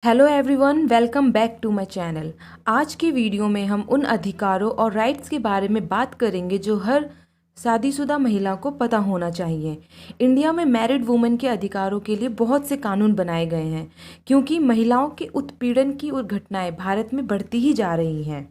Hello everyone, welcome back to my channel. आज की video में हम उन अधिकारों और राइट्स के बारे में बात करेंगे जो हर शादीशुदा महिला को पता होना चाहिए। इंडिया में मैरिड वुमेन के अधिकारों के लिए बहुत से कानून बनाए गए हैं क्योंकि महिलाओं के उत्पीड़न की घटनाएं भारत में बढ़ती ही जा रही हैं।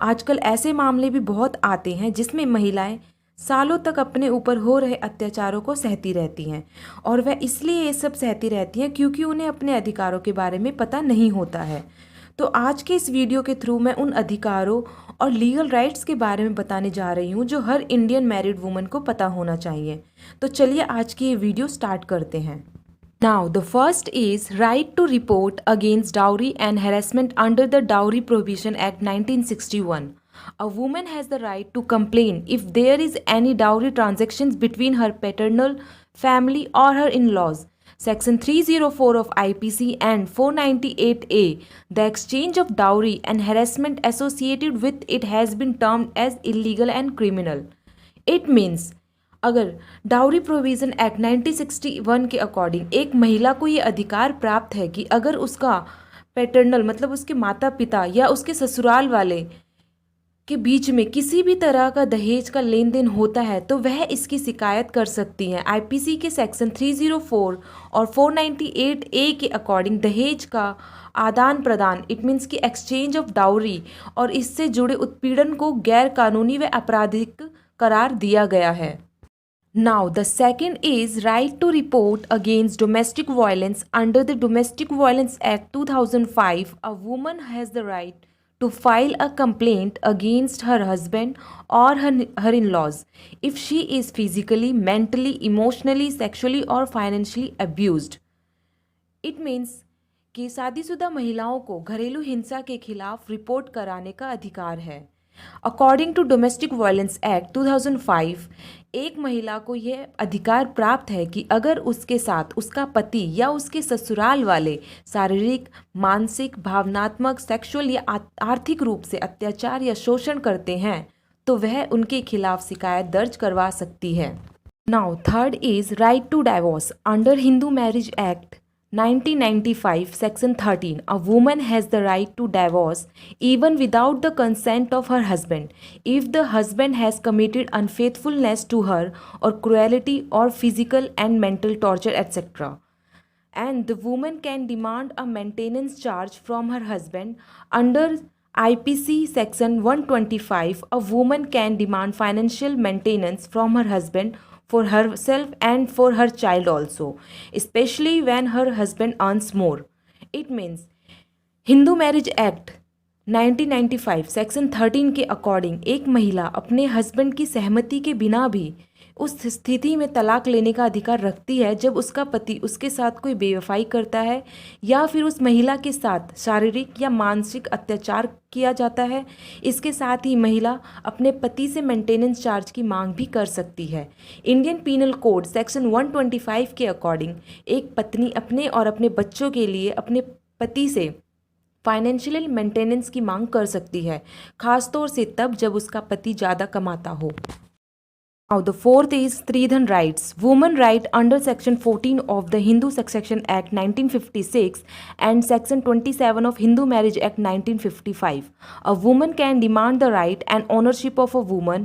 आजकल ऐसे मामले भी बहुत आते हैं जिसमें महिलाएं सालों तक अपने ऊपर हो रहे अत्याचारों को सहती रहती हैं और वह इसलिए ये सब सहती रहती हैं क्योंकि उन्हें अपने अधिकारों के बारे में पता नहीं होता है। तो आज के इस वीडियो के थ्रू मैं उन अधिकारों और लीगल राइट्स के बारे में बताने जा रही हूँ जो हर इंडियन मैरिड वुमन को पता होना चाहिए। तो चलिए आज की ये वीडियो स्टार्ट करते हैं। Now, the first is right to report against dowry and harassment under the Dowry Prohibition Act 1961. A woman has the right to complain if there is any dowry transactions between her paternal family or her in-laws. Section 304 of IPC and 498A, the exchange of dowry and harassment associated with it has been termed as illegal and criminal. It means अगर dowry provision act 1961 के according एक महिला को ये अधिकार प्राप्त है कि अगर उसका पैटर्नल मतलब उसके माता पिता या उसके ससुराल वाले के बीच में किसी भी तरह का दहेज का लेन देन होता है तो वह इसकी शिकायत कर सकती हैं। आईपीसी के सेक्शन 304 और 498A के अकॉर्डिंग दहेज का आदान प्रदान इट मीन्स की एक्सचेंज ऑफ डाउरी और इससे जुड़े उत्पीड़न को गैर कानूनी व आपराधिक करार दिया गया है। Now, the second is right to report against domestic violence. Under the Domestic Violence Act 2005, a woman has the right to file a complaint against her husband or her in-laws if she is physically, mentally, emotionally, sexually or financially abused. It means कि शादीशुदा महिलाओं को घरेलू हिंसा के खिलाफ report कराने का अधिकार है। According to domestic violence act 2005, एक महिला को यह अधिकार प्राप्त है कि अगर उसके साथ उसका पति या उसके ससुराल वाले शारीरिक, मानसिक, भावनात्मक, सेक्सुअल या आर्थिक रूप से अत्याचार या शोषण करते हैं तो वह उनके खिलाफ शिकायत दर्ज करवा सकती है। Now third is right to divorce. Under Hindu marriage act 1995, Section 13, a woman has the right to divorce even without the consent of her husband if the husband has committed unfaithfulness to her or cruelty or physical and mental torture, etc. And the woman can demand a maintenance charge from her husband. Under IPC Section 125, a woman can demand financial maintenance from her husband for herself and for her child also, especially when her husband earns more. It means Hindu marriage act 1995 section 13 के according एक महिला अपने husband की सहमति के बिना भी उस स्थिति में तलाक लेने का अधिकार रखती है जब उसका पति उसके साथ कोई बेवफाई करता है या फिर उस महिला के साथ शारीरिक या मानसिक अत्याचार किया जाता है। इसके साथ ही महिला अपने पति से मेंटेनेंस चार्ज की मांग भी कर सकती है। इंडियन पीनल कोड सेक्शन 125 के अकॉर्डिंग एक पत्नी अपने और अपने बच्चों के लिए अपने पति से फाइनेंशियल मेंटेनेंस की मांग कर सकती है, खासतौर से तब जब उसका पति ज़्यादा कमाता हो। Now, the fourth is Stridhan rights. Women right under Section 14 of the Hindu Succession Act 1956 and Section 27 of Hindu Marriage Act 1955. A woman can demand the right and ownership of a woman.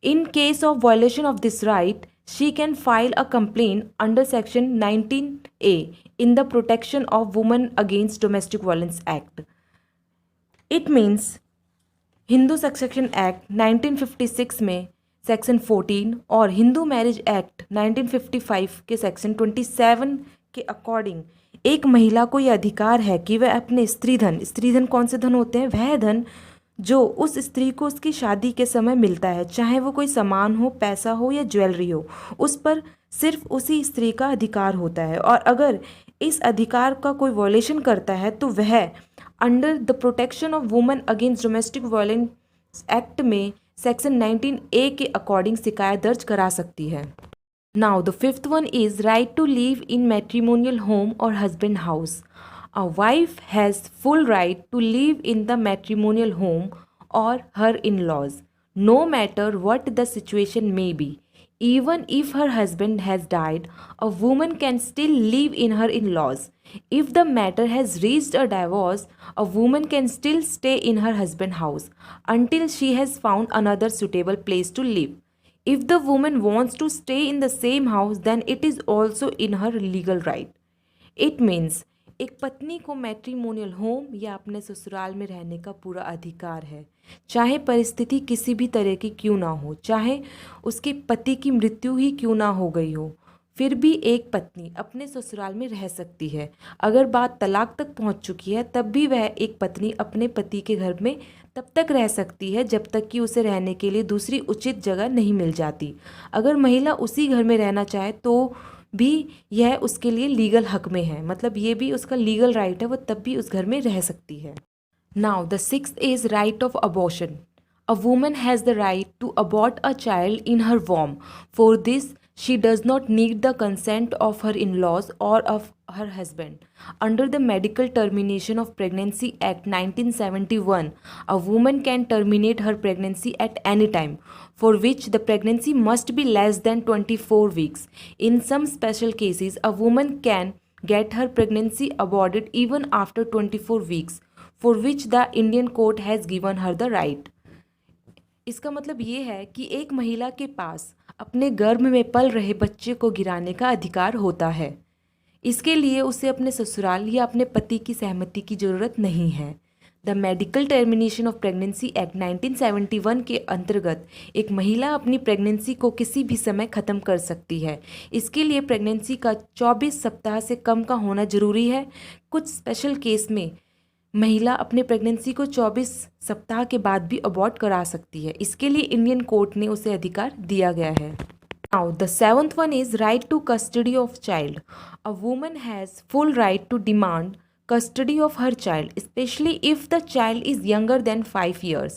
In case of violation of this right, she can file a complaint under Section 19A in the Protection of Women Against Domestic Violence Act. It means Hindu Succession Act 1956 में section 14 और Hindu marriage act 1955 के section 27 के according एक महिला को यह अधिकार है कि वह अपने स्त्रीधन कौन से धन होते हैं, वह धन जो उस स्त्री को उसकी शादी के समय मिलता है, चाहे वो कोई सामान हो, पैसा हो या ज्वेलरी हो, उस पर सिर्फ उसी स्त्री का अधिकार होता है। और अगर इस अधिकार का कोई वॉयलेशन करता है तो वह under the protection of women against domestic violence act में सेक्शन 19A के अकॉर्डिंग शिकायत दर्ज करा सकती है। Now the fifth one is right to live in matrimonial home और husband house. A wife has full right to live in the matrimonial home और her in laws no matter what the situation may be. Even if her husband has died, a woman can still live in her in-laws If the matter has reached a divorce, a woman can still stay in her husband's house until she has found another suitable place to live. If the woman wants to stay in the same house, then it is also in her legal right. It means एक पत्नी को matrimonial home या अपने ससुराल में रहने का पूरा अधिकार है, चाहे परिस्थिति किसी भी तरह की क्यों ना हो, चाहे उसके पति की मृत्यु ही क्यों ना हो गई हो, फिर भी एक पत्नी अपने ससुराल में रह सकती है। अगर बात तलाक तक पहुंच चुकी है तब भी वह एक पत्नी अपने पति के घर में तब तक रह सकती है जब तक कि उसे रहने के लिए दूसरी उचित जगह नहीं मिल जाती। अगर महिला उसी घर में रहना चाहे तो भी यह उसके लिए लीगल हक में है, मतलब ये भी उसका लीगल राइट है, वो तब भी उस घर में रह सकती है। Now the sixth is right of abortion. A woman has the right to abort a child in her womb. For this she does not need the consent of her in-laws or of her husband. Under the Medical Termination of Pregnancy Act 1971, a woman can terminate her pregnancy at any time, for which the pregnancy must be less than 24 weeks. In some special cases, a woman can get her pregnancy aborted even after 24 weeks, for which the Indian court has given her the right. इसका मतलब ये है कि एक महिला के पास अपने गर्भ में पल रहे बच्चे को गिराने का अधिकार होता है। इसके लिए उसे अपने ससुराल या अपने पति की सहमति की ज़रूरत नहीं है। The medical termination of pregnancy act 1971 के अंतर्गत एक महिला अपनी प्रेगनेंसी को किसी भी समय ख़त्म कर सकती है। इसके लिए प्रेगनेंसी का 24 सप्ताह से कम का होना ज़रूरी है। कुछ स्पेशल केस में महिला अपने प्रेगनेंसी को 24 सप्ताह के बाद भी अबॉर्ट करा सकती है। इसके लिए इंडियन कोर्ट ने उसे अधिकार दिया गया है। Now the seventh one is right to custody of child. A woman has full right to demand custody of her child, especially if the child is younger than 5 years.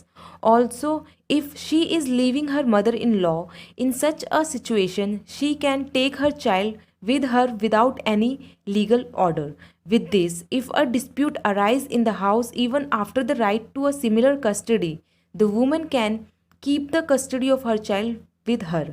Also, if she is leaving her mother-in-law, in such a situation, she can take her child with her without any legal order. With this, if a dispute arises in the house even after the right to a similar custody, the woman can keep the custody of her child with her.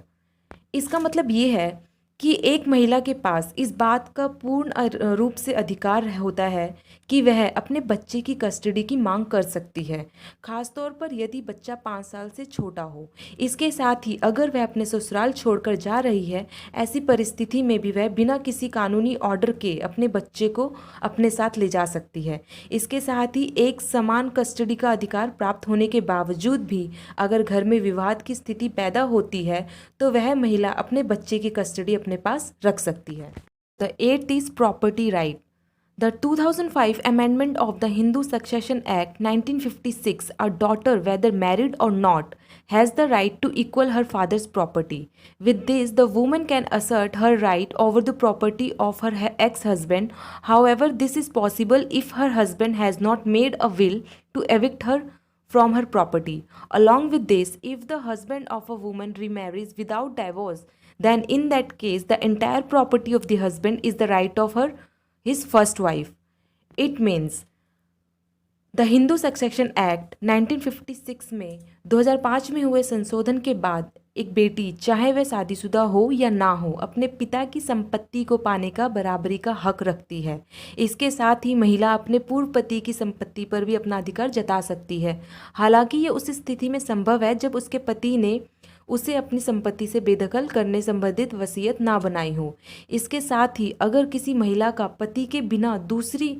इसका मतलब ये है कि एक महिला के पास इस बात का पूर्ण रूप से अधिकार होता है कि वह अपने बच्चे की कस्टडी की मांग कर सकती है, खासतौर पर यदि बच्चा 5 साल से छोटा हो। इसके साथ ही अगर वह अपने ससुराल छोड़कर जा रही है, ऐसी परिस्थिति में भी वह बिना किसी कानूनी ऑर्डर के अपने बच्चे को अपने साथ ले जा सकती है। इसके साथ ही एक समान कस्टडी का अधिकार प्राप्त होने के बावजूद भी अगर घर में विवाद की स्थिति पैदा होती है तो वह महिला अपने बच्चे की कस्टडी अपने पास रख सकती है। The 8th is property right. The 2005 amendment of the Hindu Succession Act 1956, a daughter, whether married or not, has the right to equal her father's property. With this, the woman can assert her right over the property of her ex-husband. However, this is possible if her husband has not made a will to evict her from her property. Along with this, if the husband of a woman remarries without divorce, then in that case, the entire property of the husband is the right of his first wife. It means the Hindu Succession Act 1956 में 2005 में हुए संशोधन के बाद एक बेटी, चाहे वह शादीशुदा हो या ना हो, अपने पिता की संपत्ति को पाने का बराबरी का हक रखती है। इसके साथ ही महिला अपने पूर्व पति की संपत्ति पर भी अपना अधिकार जता सकती है। हालांकि ये उस स्थिति में संभव है जब उसके पति ने उसे अपनी संपत्ति से बेदखल करने संबंधित वसीयत ना बनाई हो। इसके साथ ही अगर किसी महिला का पति के बिना दूसरी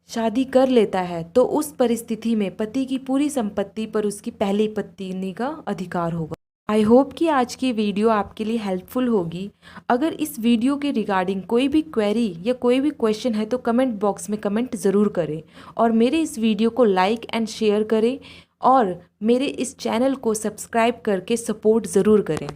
शादी कर लेता है तो उस परिस्थिति में पति की पूरी संपत्ति पर उसकी पहली पत्नी का अधिकार होगा। आई होप कि आज की वीडियो आपके लिए हेल्पफुल होगी। अगर इस वीडियो के रिगार्डिंग कोई भी क्वेरी या कोई भी क्वेश्चन है तो कमेंट बॉक्स में कमेंट ज़रूर करें और मेरे इस वीडियो को लाइक एंड शेयर करें और मेरे इस चैनल को सब्सक्राइब करके सपोर्ट ज़रूर करें।